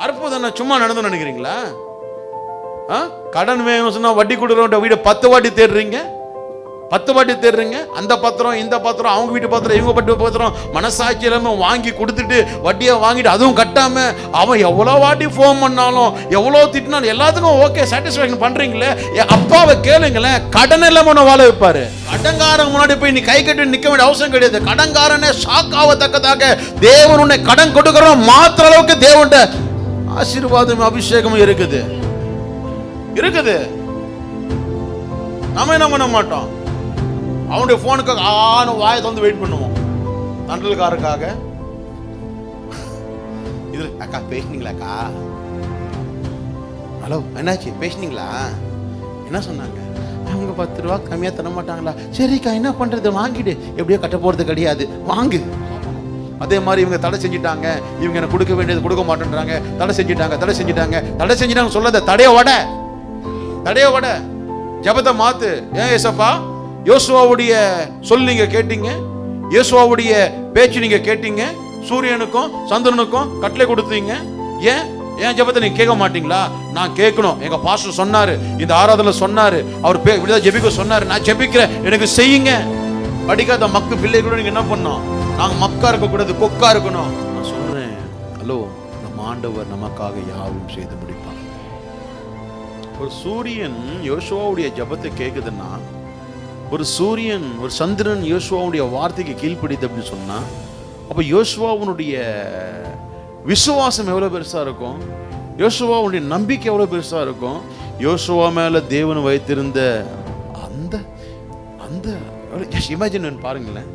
அற்புதம் சும்மா நடந்து நினைக்கிறீங்களா? கடன் வேணும் சொன்னா வட்டி கொடுக்குறவன் வீட 10 வாட்டி தேடுறீங்க, 10 வாட்டி தேடுறீங்க. அந்த பத்திரம் இந்த பத்திரம், அவங்க வீட்டு பத்திரம் இவங்க வீட்டு பத்திரம், மனசாட்சி இல்லாம வாங்கி கொடுத்துட்டு வட்டியை வாங்கிட்டு அதுவும் கட்டாம அவன் எவ்வளோ வாட்டி ஃபோன் பண்ணாலும் எவ்வளோ திட்டினாலும் எல்லாத்துக்கும் ஓகே சாட்டிஸ்ஃபேக்ஷன் பண்றீங்களே. அப்பாவை கேளுங்களேன், கடன் இல்லாம வாழ வைப்பாரு. கடன்காரன் முன்னாடி போய் நீ கை கட்டி நிற்க வேண்டிய அவசியம் கிடையாது. கடன்காரனே ஷாக் ஆகத்தக்கதாக தேவன் உன்னை கடன் கொடுக்கிறோம் மாத்திர அளவுக்கு தேவன்ட ஆசீர்வாதம் அபிஷேகம் இருக்குது. நாம என்ன பண்ண மாட்டோம், அவனுடைய போனுக்காக வாயை வந்து வெயிட் பண்ணுவோம். தண்டல்காரருக்காக இது அக்கா பேசினீங்களாக்கா, ஹலோ என்னாச்சு பேசினீங்களா, என்ன சொன்னாங்க, அவங்க 10 ரூபா கம்மியா தர மாட்டாங்களா, சரிக்கா என்ன பண்றது வாங்கிடு, எப்படியோ கட்ட போறது கிடையாது வாங்கு. அதே மாதிரி இவங்க தடை செஞ்சுட்டாங்க, இவங்க எனக்கு கொடுக்க வேண்டியது கொடுக்க மாட்டேன்றாங்க, தடை செஞ்சுட்டாங்க சொல்லாத, தடைய வட ஜபத்தை மாத்து. ஏன் ஏசப்பா யோசுவாவுடைய சொல் நீங்க கேட்டீங்க, யோசுவாவுடைய பேச்சு நீங்க கேட்டீங்க, சூரியனுக்கும் சந்திரனுக்கும் கட்டளை கொடுத்தீங்க, ஏன் ஜபத்தை நீங்க கேட்க மாட்டீங்களா? நான் கேட்கணும். எங்க பாஸ்டர் சொன்னாரு, இந்த ஆராதனை சொன்னாரு, அவர் ஜெபிக்க சொன்னாரு, நான் ஜெபிக்கிறேன், எனக்கு செய்யுங்க. படிக்காத மக்கு பிள்ளை கூட நீங்க என்ன பண்ணோம், நாங்க மக்கா இருக்க கூடாது, கொக்கா இருக்கணும். நான் சொல்றேன், ஹலோ, நம்ம ஆண்டவர் நமக்காக யாவும் செய்து முடிப்பார். ஒரு சூரியன் யோசுவாவுடைய ஜபத்தை கேக்குதுன்னா, ஒரு சூரியன் ஒரு சந்திரன் யோசுவாவுடைய வார்த்தைக்கு கீழ்ப்படிது அப்படின்னு சொன்னா, அப்ப யோசுவாவுடைய விசுவாசம் எவ்வளவு பெருசா இருக்கும், யோசுவாவுடைய நம்பிக்கை எவ்வளவு பெருசா இருக்கும். யோசுவா மேல தேவன் வைத்திருந்த அந்த அந்த இமேஜின் பாருங்களேன்.